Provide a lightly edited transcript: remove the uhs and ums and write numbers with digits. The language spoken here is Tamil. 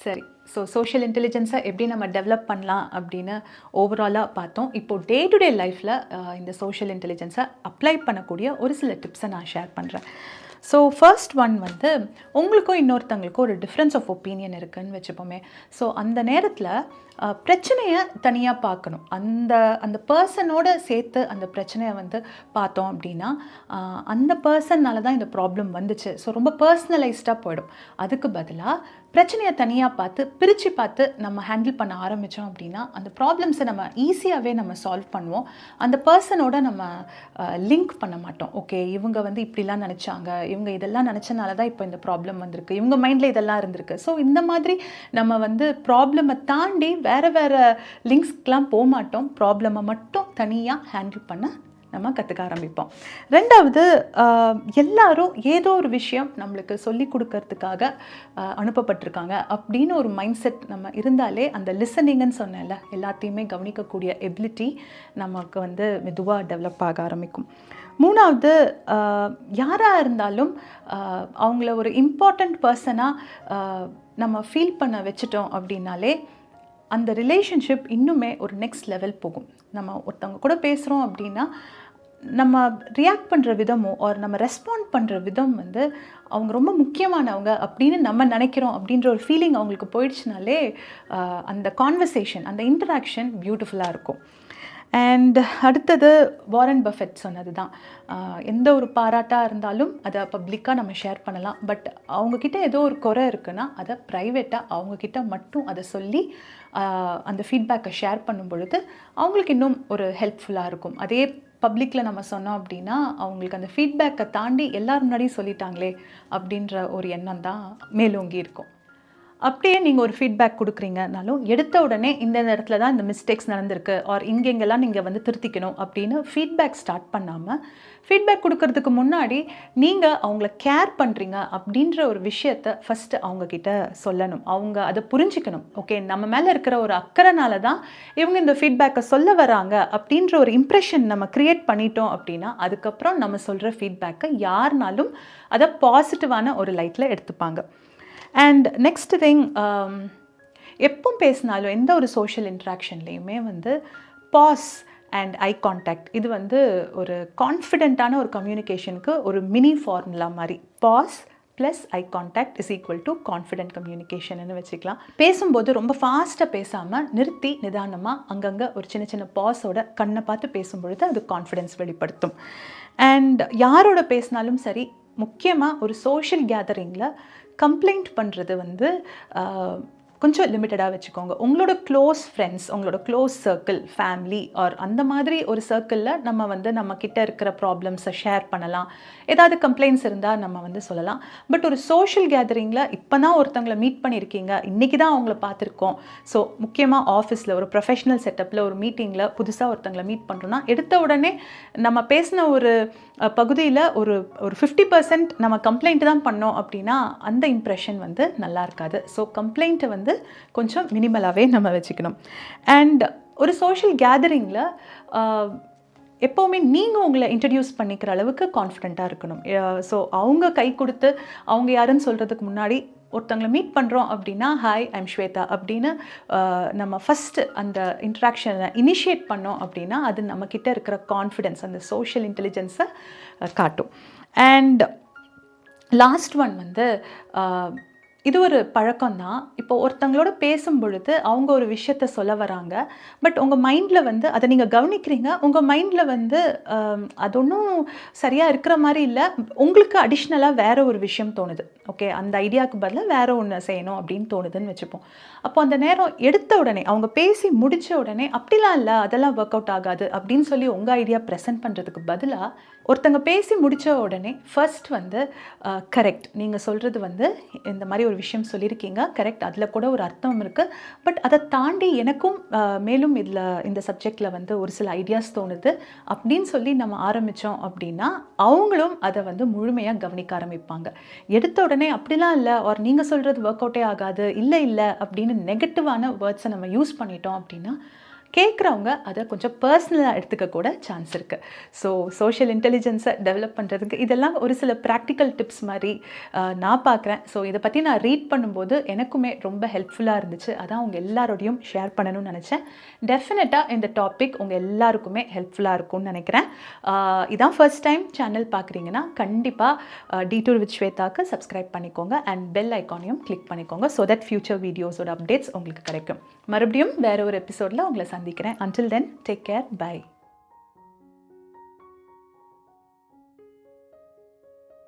சரி. சோஷியல் இன்டெலிஜென்ஸை எப்படி நம்ம டெவலப் பண்ணலாம் அப்படின்னு ஓவராலாக பார்த்தோம். இப்போது டே டு டே லைஃப்பில் இந்த சோஷியல் இன்டெலிஜென்ஸை அப்ளை பண்ணக்கூடிய ஒரு சில டிப்ஸை நான் ஷேர் பண்ணுறேன். ஃபர்ஸ்ட் ஒன் வந்து உங்களுக்கும் இன்னொருத்தங்களுக்கும் ஒரு டிஃப்ரென்ஸ் ஆஃப் ஒப்பீனியன் இருக்குதுன்னு வச்சுப்போமே. அந்த நேரத்தில் பிரச்சனையை தனியாக பார்க்கணும். அந்த அந்த பர்சனோட சேர்த்து அந்த பிரச்சனையை வந்து பார்த்தோம் அப்படின்னா அந்த பர்சன்னால தான் இந்த ப்ராப்ளம் வந்துச்சு. ரொம்ப பர்சனலைஸ்டாக போயிடும். அதுக்கு பதிலாக பிரச்சனையை தனியாக பிரித்து பார்த்து நம்ம ஹேண்டில் பண்ண ஆரம்பித்தோம் அப்படின்னா அந்த ப்ராப்ளம்ஸை நம்ம ஈஸியாகவே நம்ம சால்வ் பண்ணுவோம். அந்த பர்சனோட நம்ம லிங்க் பண்ண மாட்டோம். ஓகே, இவங்க வந்து இப்படிலாம் நினச்சாங்க, இவங்க இதெல்லாம் நினச்சனால தான் இப்போ இந்த ப்ராப்ளம் வந்திருக்கு, இவங்க மைண்டில் இதெல்லாம் இருந்திருக்கு. இந்த மாதிரி நம்ம வந்து ப்ராப்ளமை தாண்டி வேறு வேறு லிங்க்ஸ்க்கெலாம் போக மாட்டோம். ப்ராப்ளமை மட்டும் தனியாக ஹேண்டில் பண்ண நம்ம கற்றுக்க ஆரம்பிப்போம். ரெண்டாவது, எல்லாரும் ஏதோ ஒரு விஷயம் நம்மளுக்கு சொல்லி கொடுக்கறதுக்காக அனுப்பப்பட்டிருக்காங்க அப்படின்னு ஒரு மைண்ட் செட் நம்ம இருந்தாலே அந்த லிசனிங்னு சொன்னேன்ல, எல்லாத்தையுமே கவனிக்கக்கூடிய எபிலிட்டி நமக்கு வந்து மெதுவாக டெவலப் ஆக ஆரம்பிக்கும். மூணாவது, யாராக இருந்தாலும் அவங்கள ஒரு இம்பார்ட்டண்ட் பர்சனாக நம்ம ஃபீல் பண்ண வச்சுட்டோம் அப்படின்னாலே அந்த ரிலேஷன்ஷிப் இன்னுமே ஒரு நெக்ஸ்ட் லெவல் போகும். நம்ம ஒருத்தவங்க கூட பேசுகிறோம் அப்படின்னா நம்ம ரியாக்ட் பண்ணுற விதமோ ஒரு நம்ம ரெஸ்பாண்ட் பண்ணுற விதம் வந்து அவங்க ரொம்ப முக்கியமானவங்க அப்படின்னு நம்ம நினைக்கிறோம் அப்படின்ற ஒரு ஃபீலிங் அவங்களுக்கு போயிடுச்சுனாலே அந்த கான்வர்சேஷன், அந்த இன்டராக்ஷன் பியூட்டிஃபுல்லாக இருக்கும். அண்ட் அடுத்தது, வாரன் பஃபெட் சொன்னது தான், எந்த ஒரு பாராட்டாக இருந்தாலும் அதை பப்ளிக்காக நம்ம ஷேர் பண்ணலாம். பட் அவங்கக்கிட்ட ஏதோ ஒரு குறை இருக்குன்னா அதை ப்ரைவேட்டாக அவங்கக்கிட்ட மட்டும் அதை சொல்லி அந்த ஃபீட்பேக்கை ஷேர் பண்ணும் பொழுது அவங்களுக்கு இன்னும் ஒரு ஹெல்ப்ஃபுல்லாக இருக்கும். அதே பப்ளிக்கில் நம்ம சொன்னோம் அப்படின்னா அவங்களுக்கு அந்த ஃபீட்பேக்கை தாண்டி எல்லாரும் முன்னாடியும் சொல்லிட்டாங்களே அப்படின்ற ஒரு எண்ணம் தான் மேலோங்கி இருக்கும். அப்படியே நீங்கள் ஒரு ஃபீட்பேக் கொடுக்குறீங்கனாலும் எடுத்த உடனே இந்த இடத்துல தான் இந்த மிஸ்டேக்ஸ் நடந்திருக்கு ஆர் இங்கெங்கெல்லாம் நீங்கள் வந்து திருத்திக்கணும் அப்படின்னு ஃபீட்பேக் ஸ்டார்ட் பண்ணாமல், ஃபீட்பேக் கொடுக்கறதுக்கு முன்னாடி நீங்கள் அவங்கள கேர் பண்ணுறீங்க அப்படின்ற ஒரு விஷயத்தை ஃபஸ்ட்டு அவங்கக்கிட்ட சொல்லணும். அவங்க அதை புரிஞ்சிக்கணும். ஓகே, நம்ம மேலே இருக்கிற ஒரு அக்கறைனால தான் இவங்க இந்த ஃபீட்பேக்கை சொல்ல வராங்க அப்படின்ற ஒரு இம்ப்ரெஷன் நம்ம க்ரியேட் பண்ணிட்டோம் அப்படின்னா அதுக்கப்புறம் நம்ம சொல்கிற ஃபீட்பேக்கை யாருனாலும் அதை பாசிட்டிவான ஒரு லைட்டில் எடுத்துப்பாங்க. அண்ட் நெக்ஸ்ட் திங், எப்போ பேசினாலும் எந்த ஒரு சோஷியல் இன்ட்ராக்ஷன்லேயுமே வந்து பாஸ் அண்ட் ஐ கான்டாக்ட், இது வந்து ஒரு கான்ஃபிடென்ட்டான ஒரு கம்யூனிகேஷனுக்கு ஒரு மினி ஃபார்முலா மாதிரி. Pause plus eye contact is equal to confident கம்யூனிகேஷன்னு வச்சுக்கலாம். பேசும்போது ரொம்ப ஃபாஸ்ட்டாக பேசாமல் நிறுத்தி நிதானமாக அங்கங்கே ஒரு சின்ன சின்ன பாஸோட கண்ணை பார்த்து பேசும்பொழுது அது கான்ஃபிடென்ஸ் வெளிப்படுத்தும். அண்ட் யாரோட பேசினாலும் சரி, முக்கியமாக ஒரு சோஷியல் கேதரிங்கில் கம்ப்ளைண்ட் பண்ணுறது வந்து கொஞ்சம் லிமிட்டடாக வச்சுக்கோங்க. உங்களோட க்ளோஸ் ஃப்ரெண்ட்ஸ், உங்களோட க்ளோஸ் சர்க்கிள், ஃபேமிலி ஆர் அந்த மாதிரி ஒரு சர்க்கிளில் நம்ம வந்து நம்மக்கிட்ட இருக்கிற ப்ராப்ளம்ஸை ஷேர் பண்ணலாம். ஏதாவது கம்ப்ளைண்ட்ஸ் இருந்தால் நம்ம வந்து சொல்லலாம். பட் ஒரு சோஷியல் கேதரிங்கில் இப்போ தான் ஒருத்தவங்களை மீட் பண்ணியிருக்கீங்க, இன்றைக்கி தான் அவங்கள பார்த்துருக்கோம். முக்கியமாக ஆஃபீஸில் ஒரு ப்ரொஃபஷ்னல் செட்டப்பில் ஒரு மீட்டிங்கில் புதுசாக ஒருத்தவங்களை மீட் பண்ணுறோன்னா எடுத்த உடனே நம்ம பேசின ஒரு பகுதியில் ஒரு 50% நம்ம கம்ப்ளைண்ட் தான் பண்ணோம் அப்படின்னா அந்த இம்ப்ரெஷன் வந்து நல்லா இருக்காது. கம்ப்ளைண்ட்டை வந்து கொஞ்சம் மினிமலாகவே நம்ம வச்சுக்கணும். அண்ட் ஒரு சோஷியல் கேதரிங்கில் எப்போவுமே நீங்கள் உங்களை இன்ட்ரடியூஸ் பண்ணிக்கிற அளவுக்கு கான்ஃபிடெண்ட்டாக இருக்கணும். அவங்க கை கொடுத்து அவங்க யாருன்னு சொல்கிறதுக்கு முன்னாடி ஒருத்தவங்களை மீட் பண்ணுறோம் அப்படின்னா, ஹாய், ஐம் ஸ்வேதா அப்படின்னு நம்ம ஃபஸ்ட்டு அந்த இன்ட்ராக்ஷனை இனிஷியேட் பண்ணோம் அப்படின்னா அது நம்மக்கிட்ட இருக்கிற கான்ஃபிடென்ஸ், அந்த சோஷியல் இன்டெலிஜென்ஸை காட்டும். அண்ட் லாஸ்ட் ஒன் வந்து இது ஒரு பழக்கம்தான். இப்போ ஒருத்தங்களோட பேசும் பொழுது அவங்க ஒரு விஷயத்த சொல்ல வராங்க, பட் உங்கள் மைண்டில் வந்து அதை நீங்கள் கவனிக்கிறீங்க. உங்கள் மைண்டில் வந்து அது ஒன்றும் சரியாக இருக்கிற மாதிரி இல்லை, உங்களுக்கு அடிஷ்னலாக வேறு ஒரு விஷயம் தோணுது. ஓகே, அந்த ஐடியாவுக்கு பதிலாக வேறு ஒன்று செய்யணும் அப்படின்னு தோணுதுன்னு வச்சுப்போம். அப்போ அந்த நேரம் எடுத்த உடனே அவங்க பேசி முடித்த உடனே அப்படிலாம் இல்லை, அதெல்லாம் ஒர்க் அவுட் ஆகாது அப்படின்னு சொல்லி உங்கள் ஐடியா ப்ரெசென்ட் பண்ணுறதுக்கு பதிலாக ஒருத்தங்க பேசி முடித்த உடனே ஃபர்ஸ்ட் வந்து கரெக்ட், நீங்கள் சொல்கிறது வந்து இந்த மாதிரி ஒரு விஷயம் சொல்லியிருக்கீங்க, கரெக்ட், அதில் கூட ஒரு அர்த்தம் இருக்குது, பட் அதை தாண்டி எனக்கும் மேலும் இதில் இந்த சப்ஜெக்டில் வந்து ஒரு சில ஐடியாஸ் தோணுது அப்படின்னு சொல்லி நம்ம ஆரம்பித்தோம் அப்படின்னா அவங்களும் அதை வந்து முழுமையாக கவனிக்க ஆரம்பிப்பாங்க. எடுத்த உடனே அப்படிலாம் இல்லை ஆர் நீங்கள் சொல்கிறது ஒர்க் அவுட்டே ஆகாது, இல்லை இல்லை அப்படின்னு நெகட்டிவான வேர்ட்ஸை நம்ம யூஸ் பண்ணிட்டோம் அப்படின்னா கேட்குறவங்க அதை கொஞ்சம் பர்சனலாக எடுத்துக்க கூட சான்ஸ் இருக்குது. ஸோ சோஷியல் இன்டெலிஜென்ஸை டெவலப் பண்ணுறதுக்கு இதெல்லாம் ஒரு சில ப்ராக்டிக்கல் டிப்ஸ் மாதிரி நான் பார்க்குறேன். ஸோ இதை பற்றி நான் ரீட் பண்ணும்போது எனக்குமே ரொம்ப ஹெல்ப்ஃபுல்லாக இருந்துச்சு. அதான் உங்கள் எல்லாரோடையும் ஷேர் பண்ணணும்னு நினச்சேன். டெஃபினட்டாக இந்த டாபிக் உங்கள் எல்லாருக்குமே ஹெல்ப்ஃபுல்லாக இருக்கும்னு நினைக்கிறேன். இதான் ஃபர்ஸ்ட் டைம் சேனல் பார்க்குறீங்கன்னா கண்டிப்பாக டீடூர் வித் ஸ்வேதாக்கு சப்ஸ்கிரைப் பண்ணிக்கோங்க அண்ட் பெல் ஐக்கானையும் கிளிக் பண்ணிக்கோங்க. ஸோ தட் ஃபியூச்சர் வீடியோஸோட அப்டேட்ஸ் உங்களுக்கு கிடைக்கும். மறுபடியும் வேறு ஒரு எபிசோடில் உங்களை சந்திக்கிறேன். Until then, take care. Bye.